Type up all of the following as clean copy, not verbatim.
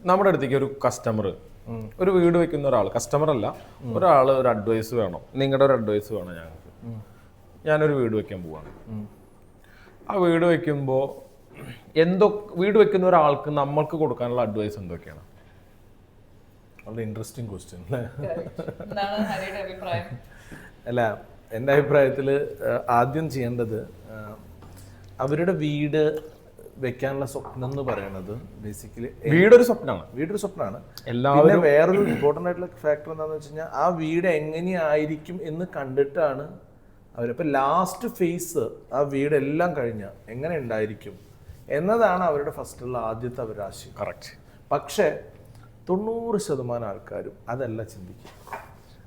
നമ്മുടെ അടുത്തേക്ക് ഒരു കസ്റ്റമർ ഒരു വീട് വെക്കുന്ന ഒരാൾ, കസ്റ്റമർ അല്ല, ഒരാൾ ഒരു അഡ്വൈസ് വേണം, നിങ്ങളുടെ ഒരു അഡ്വൈസ് വേണം ഞങ്ങൾക്ക്. ഞാനൊരു വീട് വെക്കാൻ പോവാണ്. ആ വീട് വെക്കുമ്പോൾ വീട് വെക്കുന്ന ഒരാൾക്ക് നമ്മൾക്ക് കൊടുക്കാനുള്ള അഡ്വൈസ് എന്തൊക്കെയാണ്? വളരെ ഇൻട്രസ്റ്റിംഗ് ക്വസ്റ്റ്യൻ അല്ലേ? അഭിപ്രായം? അല്ല, എൻ്റെ അഭിപ്രായത്തിൽ ആദ്യം ചെയ്യേണ്ടത് അവരുടെ വീട് വെക്കാനുള്ള സ്വപ്നം എന്ന് പറയുന്നത് ബേസിക്കലി വീടൊരു സ്വപ്നമാണ്. പിന്നെ വേറൊരു ഇമ്പോർട്ടൻ്റ് ആയിട്ടുള്ള ഫാക്ടർ എന്താണെന്ന് വെച്ച് കഴിഞ്ഞാൽ ആ വീട് എങ്ങനെയായിരിക്കും എന്ന് കണ്ടിട്ടാണ് അവരിപ്പോൾ ലാസ്റ്റ് ഫേസ് ആ വീടെല്ലാം കഴിഞ്ഞാൽ എങ്ങനെ ഉണ്ടായിരിക്കും എന്നതാണ് അവരുടെ ഫസ്റ്റുള്ള ആദ്യത്തെ അവരുടെ ആശയം. കറക്റ്റ്. പക്ഷേ 90% ആൾക്കാരും അതല്ല ചിന്തിക്കുക.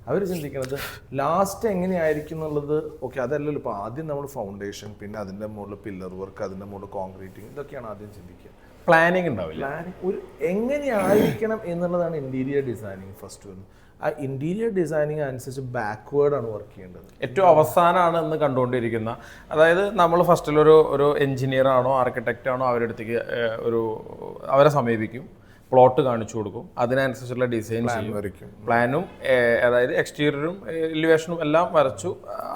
അവർ ചിന്തിക്കുന്നത് ലാസ്റ്റ് എങ്ങനെയായിരിക്കും എന്നുള്ളത്. ഓക്കെ, അതല്ലല്ലോ. ഇപ്പോൾ ആദ്യം നമ്മൾ ഫൗണ്ടേഷൻ, പിന്നെ അതിൻ്റെ മുകളിൽ പില്ലർ വർക്ക്, അതിൻ്റെ മുകളിൽ കോൺക്രീറ്റിങ്, ഇതൊക്കെയാണ് ആദ്യം ചിന്തിക്കുക. പ്ലാനിങ് ഉണ്ടാവില്ല. ഒരു എങ്ങനെയായിരിക്കണം എന്നുള്ളതാണ് ഇൻറ്റീരിയർ ഡിസൈനിങ് ഫസ്റ്റ് വരുന്നത്. ആ ഇൻറ്റീരിയർ ഡിസൈനിങ് അനുസരിച്ച് ബാക്ക്വേർഡ് ആണ് വർക്ക് ചെയ്യേണ്ടത്. ഏറ്റവും അവസാനമാണ് എന്ന് കണ്ടുകൊണ്ടിരിക്കുന്ന, അതായത് നമ്മൾ ഫസ്റ്റിലൊരു എഞ്ചിനീയർ ആണോ ആർക്കിടെക്റ്റ് ആണോ അവരുടെ അടുത്തേക്ക് അവരെ സമീപിക്കും, പ്ലോട്ട് കാണിച്ചു കൊടുക്കും, അതിനനുസരിച്ചുള്ള ഡിസൈൻ വരയ്ക്കും, പ്ലാനും അതായത് എക്സ്റ്റീരിയറും എലിവേഷനും എല്ലാം വരച്ചു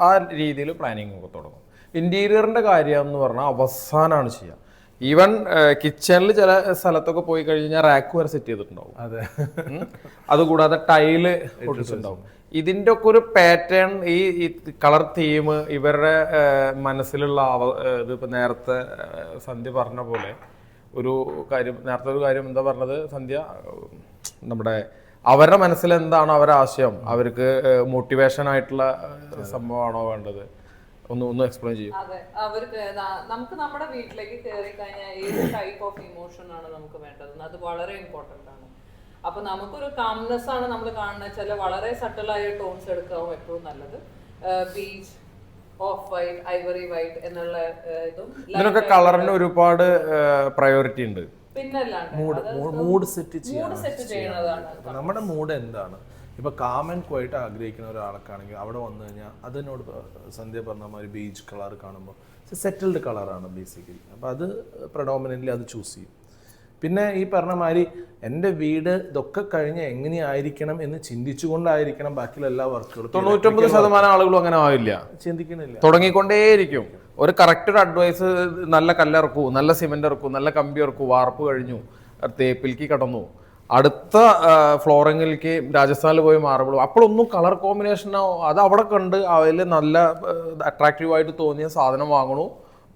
ആ രീതിയിൽ പ്ലാനിങ് ഒക്കെ തുടങ്ങും. ഇൻറ്റീരിയറിൻ്റെ കാര്യം എന്ന് പറഞ്ഞാൽ അവസാനമാണ് ചെയ്യുക. ഈവൻ കിച്ചണിൽ ചില സ്ഥലത്തൊക്കെ പോയി കഴിഞ്ഞാൽ റാക്ക് വരെ സെറ്റ് ചെയ്തിട്ടുണ്ടാവും. അതെ. അതുകൂടാതെ ടൈല് ഒട്ടിച്ചിട്ടുണ്ടാവും. ഇതിൻ്റെ ഒക്കെ ഒരു പാറ്റേൺ, ഈ കളർ തീം ഇവരുടെ മനസ്സിലുള്ള ഇതിപ്പോൾ നേരത്തെ സന്ധ്യ പറഞ്ഞ പോലെ നേരത്തെ ഒരു കാര്യം എന്താ പറഞ്ഞത് സന്ധ്യ, നമ്മുടെ അവരുടെ മനസ്സിൽ എന്താണോ അവരുടെ ആശയം, അവർക്ക് മോട്ടിവേഷൻ ആയിട്ടുള്ള സംഭവമാണോ വേണ്ടത്? ഒന്ന് എക്സ്പ്ലെയിൻ ചെയ്യും. അതെ, അവർക്ക് നമുക്ക് നമ്മുടെ വീട്ടിലേക്ക് കയറി കഴിഞ്ഞാൽ ഏത് ടൈപ്പ് ഓഫ് ഇമോഷൻ ആണ് നമുക്ക് വേണ്ടത്, അത് വളരെ ഇമ്പോർട്ടൻ്റ് ആണ്. അപ്പൊ നമുക്കൊരു കാംനെസ് ആണ് നമ്മൾ കാണുന്നത്. ചില വളരെ സട്ടിലായ ടോൺസ് എടുക്കാവും എപ്പോഴും നല്ലത്. Peach, of white, Ivory white എന്നുള്ള ഇതും. ഇതിനൊക്കെ കളറിന് ഒരുപാട് പ്രയോറിറ്റി ഉണ്ട്. മൂഡ് സെറ്റ് ചെയ്യണതാണ് നമ്മുടെ മൂഡ് എന്താണ്. ഇപ്പൊ കാം ആൻഡ് ക്വൈറ്റ് ആഗ്രഹിക്കുന്ന ഒരാൾക്കാണെങ്കിൽ അവിടെ വന്നു കഴിഞ്ഞാൽ അതിനോട് സന്ധ്യ പറഞ്ഞ മാതിരി ബീച്ച് കളർ കാണുമ്പോൾ സെറ്റിൽഡ് കളറാണ് ബേസിക്കലി. അപ്പോൾ അത് പ്രഡോമിനൻ്റ്ലി അത് ചൂസ് ചെയ്യും. പിന്നെ ഈ പറഞ്ഞ മാതിരി എൻ്റെ വീട് ഇതൊക്കെ കഴിഞ്ഞ് എങ്ങനെയായിരിക്കണം എന്ന് ചിന്തിച്ചുകൊണ്ടായിരിക്കണം ബാക്കിയുള്ള എല്ലാ വർക്കുകളും. 99% ആളുകളും അങ്ങനെ ആവില്ല, ചിന്തിക്കുന്നില്ല, തുടങ്ങിക്കൊണ്ടേയിരിക്കും. ഒരു കറക്റ്റ് ഒരു അഡ്വൈസ്, നല്ല കല്ലിറക്കൂ, നല്ല സിമെന്റ് ഇറക്കൂ, നല്ല കമ്പി ഇറക്കൂ, വാർപ്പ് കഴിഞ്ഞു, തേപ്പിലേക്ക് കടന്നു, അടുത്ത ഫ്ലോറിങ്ങിലേക്ക് രാജസ്ഥാനിൽ പോയി മാർബിൾ, അപ്പോഴൊന്നും കളർ കോമ്പിനേഷനോ അത് അവിടെ കണ്ട് അതിൽ നല്ല അട്രാക്റ്റീവായിട്ട് തോന്നിയ സാധനം വാങ്ങണു,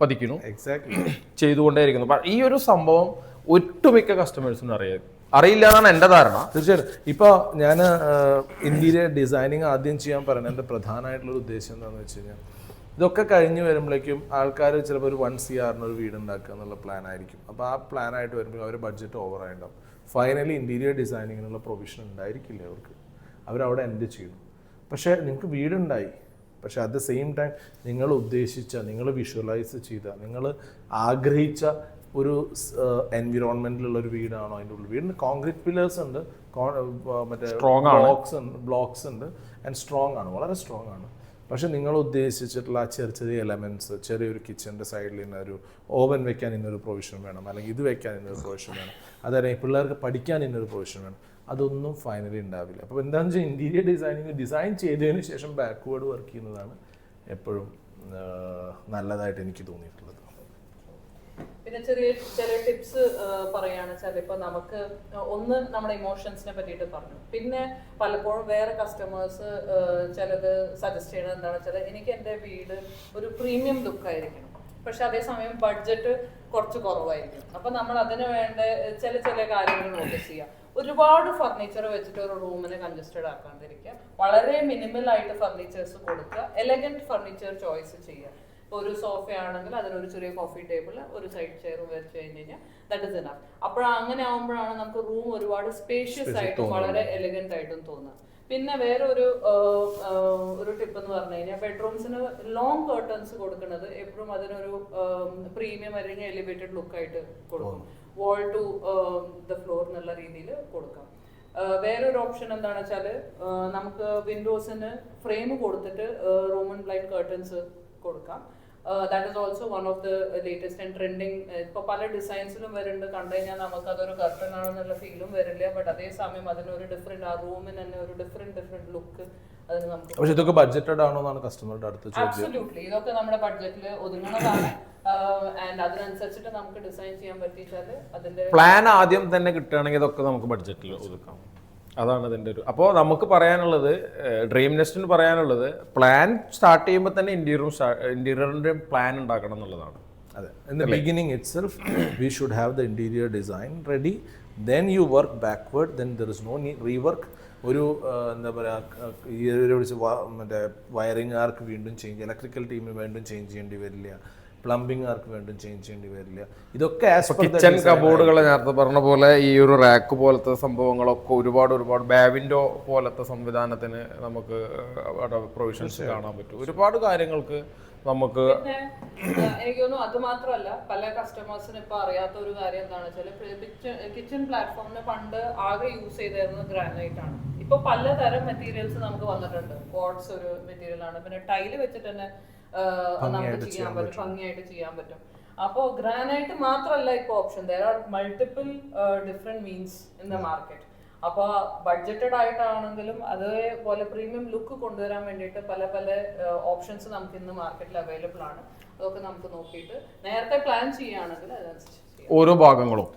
പതിക്കണു, എക്സാക്ട്ലി ചെയ്തുകൊണ്ടേയിരിക്കുന്നു. ഈ ഒരു സംഭവം ഒട്ടുമിക്ക കസ്റ്റമേഴ്സിനും അറിയില്ല എന്നാണ് എൻ്റെ ധാരണ. തീർച്ചയായിട്ടും. ഇപ്പോൾ ഞാൻ ഇന്റീരിയർ ഡിസൈനിങ് ആദ്യം ചെയ്യാൻ പറയുന്നത് എൻ്റെ പ്രധാനമായിട്ടുള്ളൊരു ഉദ്ദേശം എന്താണെന്ന് വെച്ച് കഴിഞ്ഞാൽ ഇതൊക്കെ കഴിഞ്ഞ് വരുമ്പോഴേക്കും ആൾക്കാർ ചിലപ്പോൾ ഒരു 1 CR ഒരു വീട് ഉണ്ടാക്കുക എന്നുള്ള പ്ലാൻ ആയിരിക്കും. അപ്പോൾ ആ പ്ലാനായിട്ട് വരുമ്പോൾ അവർ ബഡ്ജറ്റ് ഓവറായിട്ടുണ്ടാവും. ഫൈനലി ഇൻറ്റീരിയർ ഡിസൈനിങ്ങിനുള്ള പ്രൊവിഷൻ ഉണ്ടായിരിക്കില്ല അവർക്ക്. അവരവിടെ എൻഡ് ചെയ്യുന്നു. പക്ഷേ നിങ്ങൾക്ക് വീടുണ്ടായി, പക്ഷേ അറ്റ് ദ സെയിം ടൈം നിങ്ങൾ ഉദ്ദേശിച്ച, നിങ്ങൾ വിഷ്വലൈസ് ചെയ്ത, നിങ്ങൾ ആഗ്രഹിച്ച ഒരു എൻവിറോൺമെൻറ്റിലുള്ള ഒരു വീടാണോ അതിൻ്റെ ഉള്ളിൽ. വീടിന് കോൺക്രീറ്റ് പില്ലേഴ്സ് ഉണ്ട്, മറ്റേ ബ്ലോക്സ് ഉണ്ട്, ആൻഡ് സ്ട്രോങ് ആണ്, വളരെ സ്ട്രോങ് ആണ്. പക്ഷെ നിങ്ങൾ ഉദ്ദേശിച്ചിട്ടുള്ള ആ ചെറിയ എലമെൻറ്റ്സ്, ചെറിയൊരു കിച്ചൻ്റെ സൈഡിൽ ഇന്നൊരു ഓവൻ വെക്കാൻ ഇന്നൊരു പ്രൊവിഷൻ വേണം, അല്ലെങ്കിൽ ഇത് വെക്കാൻ ഇന്നൊരു പ്രൊവിഷൻ വേണം, അതല്ലെങ്കിൽ പിള്ളേർക്ക് പഠിക്കാൻ ഇന്നൊരു പ്രൊവിഷൻ വേണം, അതൊന്നും ഫൈനലി ഉണ്ടാവില്ല. അപ്പോൾ എന്താണെന്ന് വെച്ചാൽ ഇൻറ്റീരിയർ ഡിസൈൻ ചെയ്തതിന് ശേഷം ബാക്ക്വേർഡ് വർക്ക് ചെയ്യുന്നതാണ് എപ്പോഴും നല്ലതായിട്ട് എനിക്ക് തോന്നിയിട്ടുള്ളത്. പിന്നെ ചില ടിപ്സ് പറയുകയാണ് വെച്ചാൽ, ഇപ്പൊ നമുക്ക് ഒന്ന് നമ്മുടെ ഇമോഷൻസിനെ പറ്റിയിട്ട് പറഞ്ഞു. പിന്നെ പലപ്പോഴും വേറെ കസ്റ്റമേഴ്സ് ചിലത് സജസ്റ്റ് ചെയ്യണത് എന്താണെന്ന് വെച്ചാൽ, എനിക്ക് എൻ്റെ വീട് ഒരു പ്രീമിയം ലുക്ക് ആയിരിക്കണം, പക്ഷെ അതേസമയം ബഡ്ജറ്റ് കുറച്ച് കുറവായിരിക്കും. അപ്പൊ നമ്മൾ അതിന് വേണ്ട ചില കാര്യങ്ങൾ നോട്ടീസ് ചെയ്യാം. ഒരുപാട് ഫർണിച്ചർ വെച്ചിട്ട് ഒരു റൂമിനെ കൺജസ്റ്റഡ് ആക്കാണ്ടിരിക്കുക, വളരെ മിനിമൽ ആയിട്ട് ഫർണിച്ചേഴ്സ് കൊടുക്കുക, എലഗന്റ് ഫർണിച്ചർ ചോയ്സ് ചെയ്യുക. ഇപ്പോൾ ഒരു സോഫ ആണെങ്കിൽ അതിനൊരു ചെറിയ കോഫി ടേബിൾ, ഒരു സൈഡ് ചെയറും വെച്ച് കഴിഞ്ഞ് കഴിഞ്ഞാൽ ദാറ്റ് ഇസ് എനഫ്. അങ്ങനെ ആവുമ്പോഴാണ് നമുക്ക് റൂം ഒരുപാട് സ്പേഷ്യസ് ആയിട്ടും വളരെ എലഗന്റ് ആയിട്ടും തോന്നുക. പിന്നെ വേറെ ഒരു ടിപ്പ് എന്ന് പറഞ്ഞു കഴിഞ്ഞാൽ, ബെഡ്റൂംസിന് ലോങ് കർട്ടൻസ് കൊടുക്കുന്നത് എപ്പോഴും അതിനൊരു പ്രീമിയം അല്ലെങ്കിൽ എലിവേറ്റഡ് ലുക്കായിട്ട് കൊടുക്കും. വാൾ ടു ദ ഫ്ലോർ എന്നുള്ള രീതിയിൽ കൊടുക്കാം. വേറൊരു ഓപ്ഷൻ എന്താണെന്ന് വെച്ചാൽ, നമുക്ക് വിൻഡോസിന് ഫ്രെയിം കൊടുത്തിട്ട് റൂമൻ ബ്ലൈൻഡ് കർട്ടൻസ് കൊടുക്കാം. That is also one of the latest and trending. ഇപ്പോൾ പല ഡിസൈൻസിലും വരുന്നുണ്ട്, കണ്ടു കഴിഞ്ഞാൽ നമുക്ക് അതൊരു കർട്ടൻ ആണെന്നുള്ള ഫീലും വരില്ല. ബട്ട് അതേസമയം അതിനൊരു ഡിഫറെന്റ്, ആ റൂമിന് തന്നെ ഒരു ഡിഫറെന്റ് ലുക്ക് അതിന് നമുക്ക്. പക്ഷെ ഇതൊക്കെ ബഡ്ജറ്റഡ് ആണോ എന്നാണ് കസ്റ്റമറുടെ അടുത്ത ചോദ്യം. അബ്സല്യൂട്ട്ലി, ഇതൊക്കെ നമ്മുടെ ബഡ്ജറ്റിൽ ഒതുങ്ങുന്നതാണ്. ആൻഡ് അതിനനുസരിച്ചിട്ട് നമുക്ക് ഡിസൈൻ ചെയ്യാൻ പറ്റിച്ചാൽ അതിന്റെ പ്ലാൻ ആദ്യം തന്നെ കിട്ടുകയാണെങ്കിൽ ഇതൊക്കെ നമുക്ക് ബഡ്ജറ്റിൽ ഒതുക്കാം. അതാണ് ഇതിൻ്റെ ഒരു. അപ്പോൾ നമുക്ക് പറയാനുള്ളത്, ഡ്രീം നെസ്റ്റിന് പറയാനുള്ളത്, പ്ലാൻ സ്റ്റാർട്ട് ചെയ്യുമ്പോൾ തന്നെ ഇന്റീരിയറിന്റെ പ്ലാൻ ഉണ്ടാക്കണം എന്നുള്ളതാണ്. അതെ, in the beginning itself we should have the interior design ready, then you work backward, then there is no need rework. ഒരു എന്താ പറയുക, മറ്റേ വയറിംഗ് ആർക്ക് വീണ്ടും ചേഞ്ച്, ഇലക്ട്രിക്കൽ ടീമിന് വീണ്ടും ചേഞ്ച് ചെയ്യേണ്ടി വരില്ല, പ്ലംബിംഗ് ആർക്ക് വീണ്ടും ചേഞ്ച് ചെയ്യേണ്ടി വരില്ല. ഇതൊക്കെ കിച്ചൺ കബോർഡുകൾ നേരത്തെ പറഞ്ഞ പോലെ ഈ ഒരു റാക്ക് പോലത്തെ സംഭവങ്ങളൊക്കെ ഒരുപാട് ബാവിൻഡോ പോലത്തെ സംവിധാനത്തിന് നമുക്ക് പ്രൊവിഷൻസ് കാണാൻ പറ്റും. ഒരുപാട് കാര്യങ്ങൾക്ക് നമുക്ക്. എനിക്ക് തോന്നുന്നു അത് മാത്രമല്ല, പല കസ്റ്റമേഴ്സിന് ഇപ്പൊ അറിയാത്ത ഒരു കാര്യം എന്താണെന്ന് വെച്ചാൽ, കിച്ചൺ പ്ലാറ്റ്ഫോമിന് പണ്ട് ആകെ യൂസ് ചെയ്തിരുന്നത് ഗ്രാനൈറ്റ് ആണ്. ഇപ്പൊ പലതരം മെറ്റീരിയൽസ് നമുക്ക് വന്നിട്ടുണ്ട്. കോഡ്സ് ഒരു മെറ്റീരിയൽ ആണ്, പിന്നെ ടൈല് വെച്ചിട്ട് തന്നെ നമുക്ക് ചെയ്യാൻ പറ്റും, ഭംഗിയായിട്ട് ചെയ്യാൻ പറ്റും. അപ്പോൾ ഗ്രാനൈറ്റ് മാത്രമല്ല ഇപ്പോൾ option, there are multiple different means in the market. അപ്പോൾ ബഡ്ജറ്റഡ് ആയിട്ടാണെങ്കിലും അതേപോലെ പ്രീമിയം ലുക്ക് കൊണ്ടുവരാൻ വേണ്ടിയിട്ട് പല പല ഓപ്ഷൻസ് നമുക്ക് ഇന്ന് മാർക്കറ്റിൽ അവൈലബിൾ ആണ്. അതൊക്കെ നമുക്ക് നോക്കിയിട്ട് നേരത്തെ പ്ലാൻ ചെയ്യുകയാണെങ്കിൽ അതനുസരിച്ച് ഓരോ ഭാഗങ്ങളും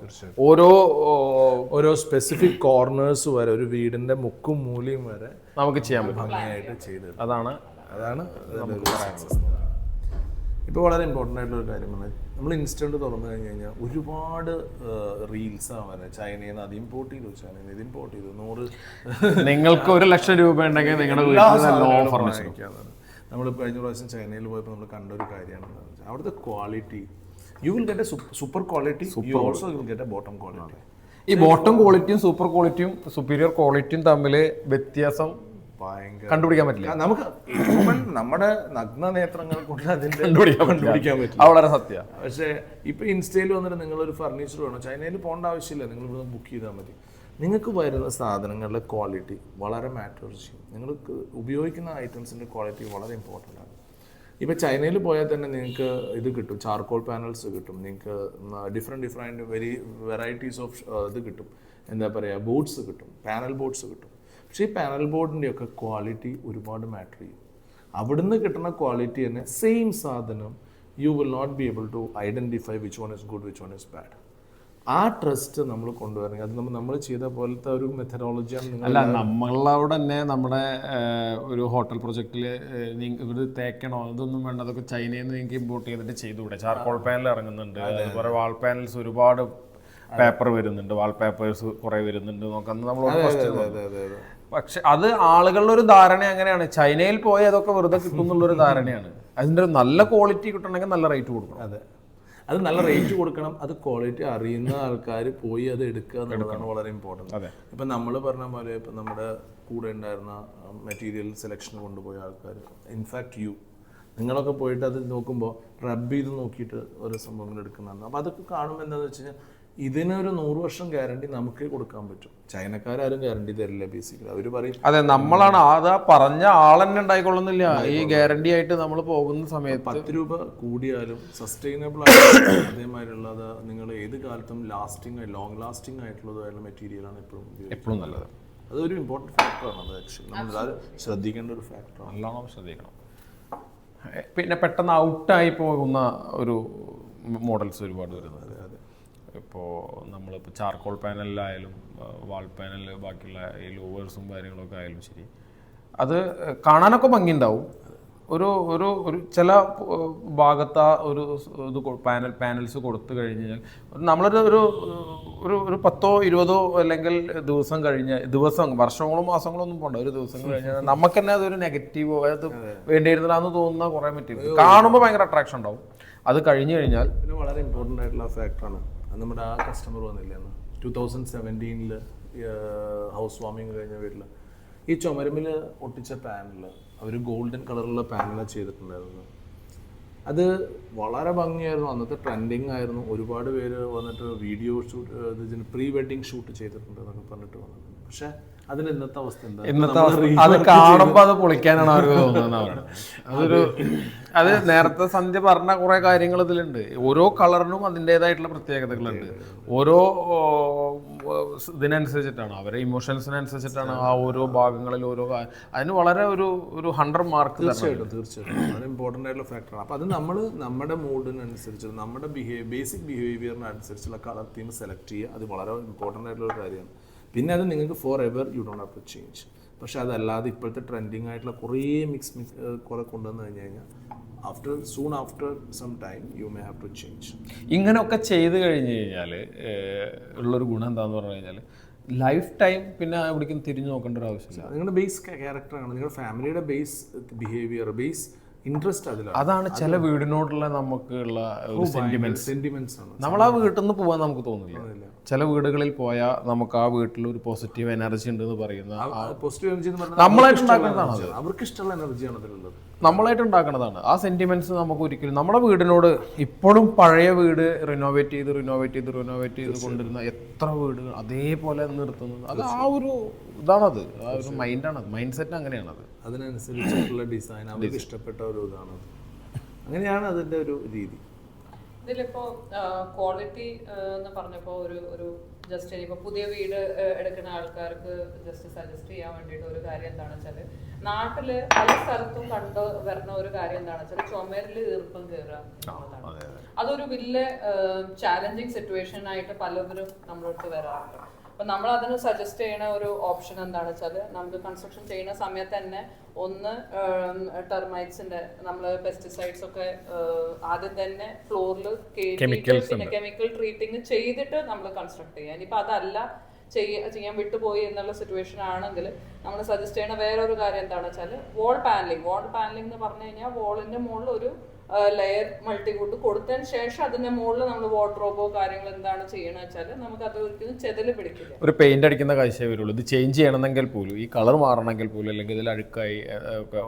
ഓരോ സ്പെസിഫിക് കോർണേഴ്സ് വരെ, ഒരു വീടിന്റെ മുക്കും മൂലയും വരെ നമുക്ക് ചെയ്യാൻ പറ്റും. ഭംഗിയായിട്ട് ചെയ്ത് അതാണ് ഇപ്പോൾ വളരെ ഇമ്പോർട്ടൻ്റ് ആയിട്ടുള്ള ഒരു കാര്യമാണ്. നമ്മൾ ഇൻസ്റ്റന്റ് തുറന്നു കഴിഞ്ഞ് കഴിഞ്ഞാൽ ഒരുപാട് റീൽസാണ് വരുന്നത്. ചൈനയിൽ നിന്ന് അത് ഇമ്പോർട്ട് ചെയ്തു, ചൈനയിൽ നിന്ന് ഇത് ഇമ്പോർട്ട് ചെയ്തു, 100 നിങ്ങൾക്ക് 1,00,000 രൂപ ഉണ്ടെങ്കിൽ നിങ്ങളുടെ വീട്ടിൽ. നമ്മൾ കഴിഞ്ഞ പ്രാവശ്യം ചൈനയിൽ പോയപ്പോൾ നമ്മൾ കണ്ട ഒരു കാര്യമാണ് അവിടുത്തെ quality. You will get A super quality, you also will get A bottom quality. ഈ ബോട്ടം ക്വാളിറ്റിയും സൂപ്പർ ക്വാളിറ്റിയും സുപ്പീരിയർ ക്വാളിറ്റിയും തമ്മിൽ വ്യത്യാസം കണ്ടുപിടിക്കാൻ പറ്റില്ല. നമുക്ക് നമ്മുടെ നഗ്ന നേത്രങ്ങൾ കൊണ്ട് അതിന്റെ കണ്ടുപിടിക്കാൻ പറ്റില്ല, വളരെ സത്യം. പക്ഷേ ഇപ്പൊ ഇൻസ്റ്റയിൽ വന്നിട്ട് നിങ്ങളൊരു ഫർണിച്ചർ വേണം, ചൈനയിൽ പോകേണ്ട ആവശ്യമില്ല, നിങ്ങൾ ഇവിടെ ബുക്ക് ചെയ്താൽ മതി. നിങ്ങൾക്ക് വരുന്ന സാധനങ്ങളുടെ ക്വാളിറ്റി വളരെ മാറ്റർ ചെയ്യും. നിങ്ങൾക്ക് ഉപയോഗിക്കുന്ന ഐറ്റംസിന്റെ ക്വാളിറ്റി വളരെ ഇമ്പോർട്ടൻ്റ് ആണ്. ഇപ്പം ചൈനയിൽ പോയാൽ തന്നെ നിങ്ങൾക്ക് ഇത് കിട്ടും, ചാർക്കോൾ പാനൽസ് കിട്ടും, നിങ്ങൾക്ക് ഡിഫറെൻറ്റ് വെറൈറ്റീസ് ഓഫ് ഇത് കിട്ടും, എന്താ പറയുക, ബോർഡ്സ് കിട്ടും, പാനൽ ബോർഡ്സ് കിട്ടും. പക്ഷേ ഈ പാനൽ ബോർഡിൻ്റെയൊക്കെ ക്വാളിറ്റി ഒരുപാട് മാറ്റർ ചെയ്യും. അവിടുന്ന് കിട്ടുന്ന ക്വാളിറ്റി തന്നെ സെയിം സാധനം you will not be able to identify which one is good which one is bad. ആ ട്രസ്റ്റ് നമ്മൾ കൊണ്ടുവരണമെങ്കിൽ അത് നമ്മൾ ചെയ്ത പോലത്തെ ഒരു മെത്തഡോളജിയാണ്. അല്ല, നമ്മളവിടെ തന്നെ നമ്മുടെ ഒരു ഹോട്ടൽ പ്രൊജക്റ്റിൽ ഇത് തേക്കണോ ഇതൊന്നും വേണ്ട, അതൊക്കെ ചൈനയിൽ നിന്ന് നിങ്ങൾക്ക് ഇമ്പോർട്ട് ചെയ്തിട്ട് ചെയ്തുകൂടെ. ചാർക്കോൾ പാനൽ ഇറങ്ങുന്നുണ്ട്, അതുപോലെ വാൾ പാനൽസ് ഒരുപാട് പേപ്പർ വരുന്നുണ്ട്, വാൾ പേപ്പേഴ്സ് കുറെ വരുന്നുണ്ട് നോക്കാം നമ്മൾ. പക്ഷെ അത് ആളുകളുടെ ഒരു ധാരണ അങ്ങനെയാണ്, ചൈനയിൽ പോയി അതൊക്കെ വെറുതെ കിട്ടുന്നുള്ളൊരു ധാരണയാണ്. അതിൻ്റെ നല്ല ക്വാളിറ്റി കിട്ടണമെങ്കിൽ നല്ല റേറ്റ് കൊടുക്കണം. അതെ, അത് നല്ല റേറ്റ് കൊടുക്കണം. അത് ക്വാളിറ്റി അറിയുന്ന ആൾക്കാർ പോയി അത് എടുക്കുക എന്നുള്ളതാണ് വളരെ ഇമ്പോർട്ടൻറ്റ്. ഇപ്പം നമ്മൾ പറഞ്ഞ പോലെ ഇപ്പം നമ്മുടെ കൂടെ ഉണ്ടായിരുന്ന മെറ്റീരിയൽ സെലക്ഷൻ കൊണ്ടുപോയ ആൾക്കാർ, ഇൻഫാക്ട് നിങ്ങളൊക്കെ പോയിട്ട് അത് നോക്കുമ്പോൾ റബ്ബ് ചെയ്ത് നോക്കിയിട്ട് ഓരോ സംഭവങ്ങൾ എടുക്കുന്നതാണ്. അപ്പോൾ അതൊക്കെ കാണുമ്പോൾ എന്താണെന്ന് വെച്ച് കഴിഞ്ഞാൽ ഇതിനൊരു 100 വർഷം ഗ്യാരണ്ടി നമുക്ക് കൊടുക്കാൻ പറ്റും. ചൈനക്കാരും ഗ്യാരണ്ടി തരില്ല. ബേസിക്കലി അവർ പറയും അതെ, നമ്മളാണ് അതാ പറഞ്ഞ ആളെന്നെ ഉണ്ടായിക്കൊള്ളുന്നില്ല. ഈ ഗ്യാരണ്ടി ആയിട്ട് നമ്മൾ പോകുന്ന സമയത്ത് 10 രൂപ കൂടിയാലും സസ്റ്റൈനബിൾ ആയിട്ട് അതേമാതിരിയുള്ളത് നിങ്ങൾ ഏത് കാലത്തും ലോങ് ലാസ്റ്റിംഗ് ആയിട്ടുള്ളതായുള്ള മെറ്റീരിയലാണ് എപ്പോഴും നല്ലത്. അതൊരു ഇമ്പോർട്ടൻറ്റ് ഫാക്ടറാണ്. അത് ആക്ച്വലി നമ്മൾ ശ്രദ്ധിക്കേണ്ട ഒരു ഫാക്ടറാണ്. നല്ലോണം ശ്രദ്ധിക്കണം. പിന്നെ പെട്ടെന്ന് ഔട്ടായി പോകുന്ന ഒരു മോഡൽസ് ഒരുപാട് വരുന്നത്. ഇപ്പോൾ നമ്മളിപ്പോൾ ചാർക്കോൾ പാനലിലായാലും വാൾ പാനൽ, ബാക്കിയുള്ള ഈ ലോവേഴ്സും കാര്യങ്ങളൊക്കെ ആയാലും ശരി, അത് കാണാനൊക്കെ ഭംഗിയുണ്ടാവും. ഒരു ഒരു ഒരു ചില ഭാഗത്ത് ഒരു ഇത് പാനൽസ് കൊടുത്തു കഴിഞ്ഞാൽ നമ്മളൊരു ഒരു ഒരു 10-20 അല്ലെങ്കിൽ വർഷങ്ങളോ മാസങ്ങളോ ഒന്നും പോകണ്ട, ഒരു ദിവസം കഴിഞ്ഞാൽ നമുക്ക് തന്നെ അതൊരു നെഗറ്റീവോ അത് വേണ്ടിയിരുന്നില്ലാന്ന് തോന്നുന്ന കുറേ മെറ്റീരിയൽ കാണുമ്പോൾ ഭയങ്കര അട്രാക്ഷൻ ഉണ്ടാവും. അത് കഴിഞ്ഞു കഴിഞ്ഞാൽ പിന്നെ വളരെ ഇമ്പോർട്ടൻ്റ് ആയിട്ടുള്ള ഫാക്ടറാണ്. നമ്മുടെ ആ കസ്റ്റമർ വന്നില്ല 2017 ഹൗസ് വാമിങ് കഴിഞ്ഞ വീട്ടിൽ ഈ ചുമരുമിൽ ഒട്ടിച്ച പാനൽ അവർ ഗോൾഡൻ കളറുള്ള പാനലാണ് ചെയ്തിട്ടുണ്ടായിരുന്നത്. അത് വളരെ ഭംഗിയായിരുന്നു, അന്നത്തെ ട്രെൻഡിങ് ആയിരുന്നു. ഒരുപാട് പേര് വന്നിട്ട് video shoot pre wedding shoot ചെയ്തിട്ടുണ്ട് എന്നൊക്കെ പറഞ്ഞിട്ട് വന്നിട്ടുണ്ട്. പക്ഷെ അതിന് ഇന്നത്തെ അവസ്ഥ എന്താ? ഇന്നത്തെ അത് കാണുമ്പോ അത് പൊളിക്കാനാണ് അവർക്ക് തോന്നുന്നത്. അത് നേരത്തെ സന്ധ്യ പറഞ്ഞ കുറെ കാര്യങ്ങൾ ഇതിലുണ്ട്. ഓരോ കളറിനും അതിൻ്റെതായിട്ടുള്ള പ്രത്യേകതകളുണ്ട്. ഓരോ ഇതിനനുസരിച്ചിട്ടാണ്, അവരെ ഇമോഷൻസിനനുസരിച്ചിട്ടാണ് ആ ഓരോ ഭാഗങ്ങളിൽ അതിന് വളരെ ഒരു 100 മാർക്ക്. തീർച്ചയായിട്ടും അത് ഇമ്പോർട്ടൻ്റ് ആയിട്ടുള്ള ഫാക്ടറാണ്. അപ്പോൾ അത് നമ്മൾ നമ്മുടെ മൂഡിനനുസരിച്ച് നമ്മുടെ ബേസിക് ബിഹേവിയറിനനുസരിച്ചുള്ള കളർ തീം സെലക്ട് ചെയ്യുക. അത് വളരെ ഇമ്പോർട്ടൻ്റ് ആയിട്ടുള്ള ഒരു കാര്യമാണ്. പിന്നെ അത് നിങ്ങൾക്ക് forever you don't have to change. പക്ഷെ അതല്ലാതെ ഇപ്പോഴത്തെ ട്രെൻഡിങ് ആയിട്ടുള്ള കുറേ കുറെ കൊണ്ടുവന്നു കഴിഞ്ഞാൽ after some time you may have to change. ഇങ്ങനെയൊക്കെ ചെയ്ത് കഴിഞ്ഞ് കഴിഞ്ഞാൽ ഉള്ളൊരു ഗുണം എന്താണെന്ന് പറഞ്ഞു കഴിഞ്ഞാൽ ലൈഫ് ടൈം പിന്നെ എവിടേക്കും തിരിഞ്ഞു നോക്കേണ്ട ഒരു ആവശ്യമില്ല. നിങ്ങളുടെ ബേസ് ക്യാരക്ടറാണ്, നിങ്ങളുടെ ഫാമിലിയുടെ ബേസ് ബിഹേവിയർ, ബേസ് ഇൻട്രസ്റ്റ് അതിലാണ്. അതാണ് ചില വീടിനോടുള്ള നമുക്കുള്ള സെന്റിമെന്റ്സ് ആണ്. നമ്മൾ ആ വീട്ടിൽ നിന്ന് പോകാൻ നമുക്ക് തോന്നില്ല. ചില വീടുകളിൽ പോയാൽ നമുക്ക് ആ വീട്ടിൽ ഒരു പോസിറ്റീവ് എനർജി ഉണ്ട് എന്ന് പറയുന്ന പോസിറ്റീവ് എനർജി നമ്മളായിട്ട് ഉണ്ടാക്കുന്നതാണ്. അവർക്ക് ഇഷ്ടമുള്ള എനർജിയാണ് അതിലുള്ളത്, നമ്മളായിട്ട് ഉണ്ടാക്കുന്നതാണ്. ആ സെന്റിമെന്റ്സ് നമുക്ക് ഒരിക്കലും നമ്മുടെ വീടിനോട് ഇപ്പോഴും പഴയ വീട് റിനോവേറ്റ് ചെയ്ത് കൊണ്ടിരുന്ന എത്ര വീടുകൾ അതേപോലെ നിർത്തുന്നത്, അത് ആ ഒരു ഇതാണത്, ആ ഒരു മൈൻഡാണത്, മൈൻഡ് സെറ്റ് അങ്ങനെയാണത്. അതിനനുസരിച്ചിട്ടുള്ള ഡിസൈൻ അവർക്ക് ഇഷ്ടപ്പെട്ട ഒരു ഇതാണ്, അങ്ങനെയാണ് അതിന്റെ ഒരു രീതി. ഇതിലിപ്പോ ക്വാളിറ്റി എന്ന് പറഞ്ഞപ്പോൾ ഒരു ജസ്റ്റ് ഇനിയിപ്പോൾ പുതിയ വീട് എടുക്കുന്ന ആൾക്കാർക്ക് ജസ്റ്റ് സജസ്റ്റ് ചെയ്യാൻ വേണ്ടിയിട്ട് ഒരു കാര്യം എന്താണെന്ന് വെച്ചാൽ, നാട്ടില് പല സ്ഥലത്തും കണ്ടു വരുന്ന ഒരു കാര്യം എന്താണെന്ന് വെച്ചാൽ ചുമരിൽ ഈർപ്പം കയറുക എന്നുള്ളതാണ്. അതൊരു വലിയ ചാലഞ്ചിങ് സിറ്റുവേഷൻ ആയിട്ട് പലവരും നമ്മളടുത്ത് വരാറുണ്ട്. അപ്പൊ നമ്മൾ അതിന് സജസ്റ്റ് ചെയ്യുന്ന ഒരു ഓപ്ഷൻ എന്താണെന്ന് വെച്ചാൽ, നമുക്ക് കൺസ്ട്രക്ഷൻ ചെയ്യുന്ന സമയത്ത് തന്നെ ഒന്ന് ടെർമൈറ്റ്സിന്റെ നമ്മൾ പെസ്റ്റിസൈഡ്സ് ഒക്കെ ആദ്യം തന്നെ ഫ്ലോറിൽ പിന്നെ കെമിക്കൽ ട്രീറ്റിംഗ് ചെയ്തിട്ട് നമ്മൾ കൺസ്ട്രക്ട് ചെയ്യുക. ഇനിയിപ്പോൾ അതല്ല ചെയ്യാൻ വിട്ടുപോയി എന്നുള്ള സിറ്റുവേഷൻ ആണെങ്കിൽ നമ്മൾ സജസ്റ്റ് ചെയ്യുന്ന വേറൊരു കാര്യം എന്താണെന്ന് വെച്ചാൽ വാൾ പാനലിംഗ് എന്ന് പറഞ്ഞു കഴിഞ്ഞാൽ വാളിന്റെ മുകളിൽ ഒരു ലെയർ മൾട്ടിവുഡ് കൊടുത്തതിന് ശേഷം അതിന്റെ മുകളിൽ നമ്മൾ വാർഡ്രോബോ കാര്യങ്ങൾ എന്താണ് ചെയ്യണമെന്ന് വെച്ചാൽ നമുക്ക് അത് ഒരിക്കലും ചെതല് പിടിക്കില്ല. ഒരു പെയിന്റ് അടിക്കുന്ന കാഴ്ചയെ വരുള്ളൂ. ഇത് ചേഞ്ച് ചെയ്യണമെങ്കിൽ പോലും, ഈ കളർ മാറണമെങ്കിൽ പോലും, അല്ലെങ്കിൽ ഇതിൽ അഴുക്കായി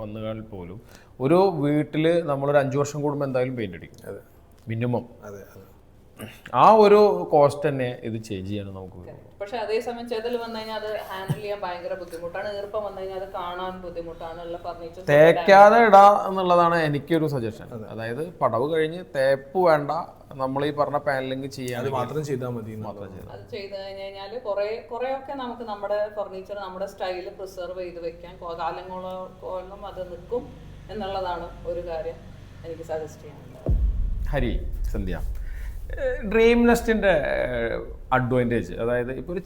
വന്നാൽ പോലും ഒരു വീട്ടിൽ നമ്മളൊരു 5 വർഷം കൂടുമ്പോൾ എന്തായാലും പെയിന്റ് അടിക്കും മിനിമം. ആ ഒരു കോസ്റ്റ് തന്നെ ഇത് ചേഞ്ച് ചെയ്യണം നമുക്ക്. പക്ഷെ അതേസമയം ചെതൽ വന്നു കഴിഞ്ഞാൽ അത് ഹാൻഡിൽ ചെയ്യാൻ ഭയങ്കര ബുദ്ധിമുട്ടാണ്. ഈർപ്പം വന്നു കഴിഞ്ഞാൽ അത് കാണാൻ ബുദ്ധിമുട്ടാണ്. ഫർണിച്ചർ തേക്കാതെ ഇടാ എന്നുള്ളതാണ് എനിക്കൊരു സജഷൻ. അതായത് പടവ് കഴിഞ്ഞ് തേപ്പ് വേണ്ട, നമ്മൾ ഈ പറഞ്ഞ പാനലിംഗ് ചെയ്യാൻ മാത്രം ചെയ്താൽ മതി. അത് ചെയ്ത് കഴിഞ്ഞാൽ കുറെ ഒക്കെ നമുക്ക് നമ്മുടെ ഫർണിച്ചർ നമ്മുടെ സ്റ്റൈല് പ്രിസർവ് ചെയ്ത് വെക്കാൻ കാലങ്ങളോളം അത് നിൽക്കും എന്നുള്ളതാണ് ഒരു കാര്യം എനിക്ക് സജസ്റ്റ് ചെയ്യാനുള്ളത്. ഹരി, സന്ധ്യ, ഡ്രീം നെസ്റ്റിൻ്റെ അഡ്വാൻറ്റേജ്, അതായത് ഇപ്പോൾ ഒരു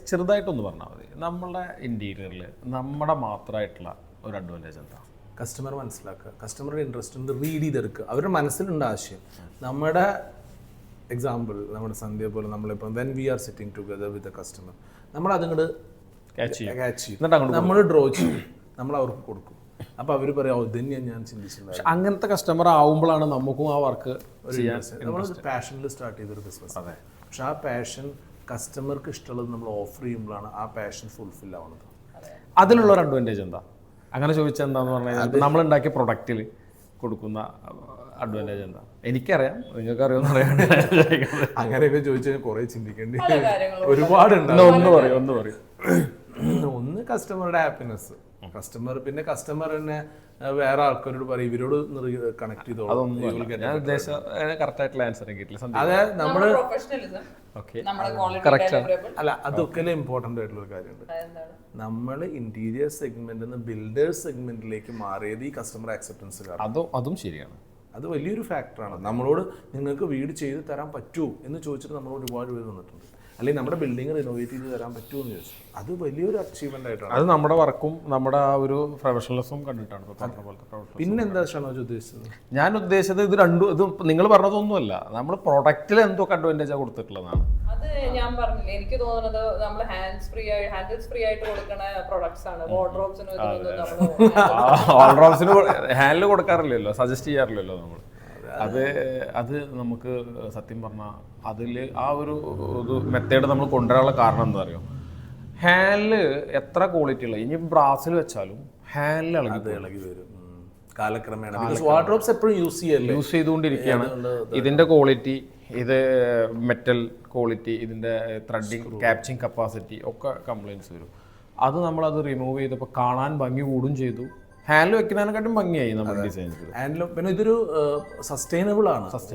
ചെറുതായിട്ടൊന്ന് പറഞ്ഞാൽ മതി, നമ്മളുടെ ഇൻറ്റീരിയറിൽ നമ്മുടെ മാത്രമായിട്ടുള്ള ഒരു അഡ്വാൻറ്റേജ് എന്താ? കസ്റ്റമർ മനസ്സിലാക്കുക, കസ്റ്റമറുടെ ഇൻട്രസ്റ്റ് ഉണ്ട് റീഡ് ചെയ്തെടുക്കുക, അവരുടെ മനസ്സിലുണ്ട് ആശയം. നമ്മുടെ എക്സാമ്പിൾ, നമ്മുടെ സന്ധ്യ പോലെ നമ്മളിപ്പം when we are sitting together with a customer, നമ്മൾ അതുകൊണ്ട് ക്യാച്ച് ചെയ്യും, നമ്മൾ ഡ്രോ ചെയ്യും, നമ്മൾ അവർക്ക് കൊടുക്കും. അപ്പോൾ അവർ പറയാം ഇത് തന്നെയാണ് ഞാൻ ചിന്തിച്ചിട്ടുള്ളത്. അങ്ങനത്തെ കസ്റ്റമർ ആവുമ്പോഴാണ് നമുക്കും ആ വർക്ക് ചെയ്യാൻ. നമ്മൾ പാഷനിൽ സ്റ്റാർട്ട് ചെയ്തൊരു ബിസിനസ്. അതെ, പക്ഷെ ആ പാഷൻ കസ്റ്റമർക്ക് ഇഷ്ടമുള്ളത് നമ്മൾ ഓഫർ ചെയ്യുമ്പോഴാണ് ആ പാഷൻ ഫുൾഫിൽ ആവുന്നത്. അതിലുള്ളൊരു അഡ്വാൻറ്റേജ് എന്താ? അങ്ങനെ ചോദിച്ചാൽ എന്താന്ന് പറഞ്ഞാൽ നമ്മൾ ഉണ്ടാക്കിയ പ്രൊഡക്റ്റിൽ കൊടുക്കുന്ന അഡ്വാൻറ്റേജ് എന്താ? എനിക്കറിയാം, നിങ്ങൾക്ക് അറിയാമെന്ന് അറിയാണ്ട് അങ്ങനെയൊക്കെ ചോദിച്ചാൽ കുറേ ചിന്തിക്കേണ്ടി ഒരുപാടുണ്ട്. ഒന്ന് പറയും. ഒന്ന് കസ്റ്റമറുടെ ഹാപ്പിനെസ്, കസ്റ്റമർ, പിന്നെ കസ്റ്റമർ തന്നെ വേറെ ആൾക്കാരോട് പറയും ഇവരോട് കണക്ട് ചെയ്തോളൂ. അതെ, നമ്മള് അല്ല, അതൊക്കെ ഇമ്പോർട്ടന്റ് ആയിട്ടുള്ള ഒരു കാര്യമുണ്ട്. നമ്മൾ ഇന്റീരിയർ സെഗ്മെന്റ് നിന്ന് ബിൽഡേഴ്സ് സെഗ്മെന്റിലേക്ക് മാറിയത് ഈ കസ്റ്റമർ ആക്സെപ്റ്റൻസ് കാരണം. അതും ശരിയാണ്, അത് വലിയൊരു ഫാക്ടറാണ്. നമ്മളോട് നിങ്ങൾക്ക് വീട് ചെയ്ത് തരാൻ പറ്റുമോ എന്ന് ചോദിച്ചിട്ട് നമ്മളോട് ഒരുപാട് പേര് വന്നിട്ടുണ്ട്. അല്ലെങ്കിൽ നമ്മുടെ ബിൽഡിംഗ് റിനോവേറ്റ് ചെയ്ത് തരാൻ പറ്റുമോ എന്ന് ചോദിച്ചു. അത് വലിയൊരു അച്ചീവ്മെന്റ് ആയിട്ടാണ്. അത് നമ്മുടെ വർക്കും നമ്മുടെ ആ ഒരു പ്രൊഫഷണലിസവും കണ്ടിട്ടാണ്. പിന്നെന്താ ഷാനോജ് ഉദ്ദേശിച്ചത്? ഞാൻ ഉദ്ദേശിച്ചത് ഇത് നിങ്ങൾ പറഞ്ഞതൊന്നുമല്ല, നമ്മൾ പ്രൊഡക്റ്റിൽ എന്തൊക്കെ അഡ്വാൻറ്റേജാണ് കൊടുത്തിട്ടുള്ളതാണ്. അത് ഞാൻ പറഞ്ഞില്ലേ, എനിക്ക് തോന്നുന്നത് നമ്മൾ ഹാൻഡ്സ് ഫ്രീ ആയിട്ട് കൊടുക്കുന്ന പ്രൊഡക്ട്സ് ആണ്. വാർഡ്രോബ്സിന് ഹാൻഡിൽ കൊടുക്കാറില്ലല്ലോ, സജസ്റ്റ് ചെയ്യാറില്ലല്ലോ നമ്മൾ. അത് നമുക്ക് സത്യം പറഞ്ഞാൽ അതിൽ ആ ഒരു മെത്തേഡ് നമ്മൾ കൊണ്ടുവരാനുള്ള കാരണം എന്താ അറിയോ? ഹാൻഡിൽ എത്ര ക്വാളിറ്റി ഉള്ള, ഇനി ബ്രാസിൽ വെച്ചാലും ഹാൻഡിൽ ഇളകി വരും. കാലക്രമേണ ബിക്കോസ് വാർഡ്രോബ്സ് എപ്പോഴും യൂസ് ചെയ്യല്ലേ, യൂസ് ചെയ്തുകൊണ്ടിരിക്കുകയാണ്. ഇതിന്റെ ക്വാളിറ്റി, ഇത് മെറ്റൽ ക്വാളിറ്റി, ഇതിന്റെ ത്രെഡിങ്, ക്യാപ്ചിങ് കപ്പാസിറ്റി ഒക്കെ കംപ്ലൈൻറ്റ്സ് വരും. അത് നമ്മളത് റിമൂവ് ചെയ്തപ്പോൾ കാണാൻ ഭംഗി കൂടും ചെയ്തു. ഹാൻഡിൽ വെക്കുന്നതിനെക്കാട്ടും ഭംഗിയായി നമ്മുടെ ഡിസൈൻസ്. ഹാൻഡിലും പിന്നെ ഇതൊരു സസ്റ്റൈനബിൾ ആണ്.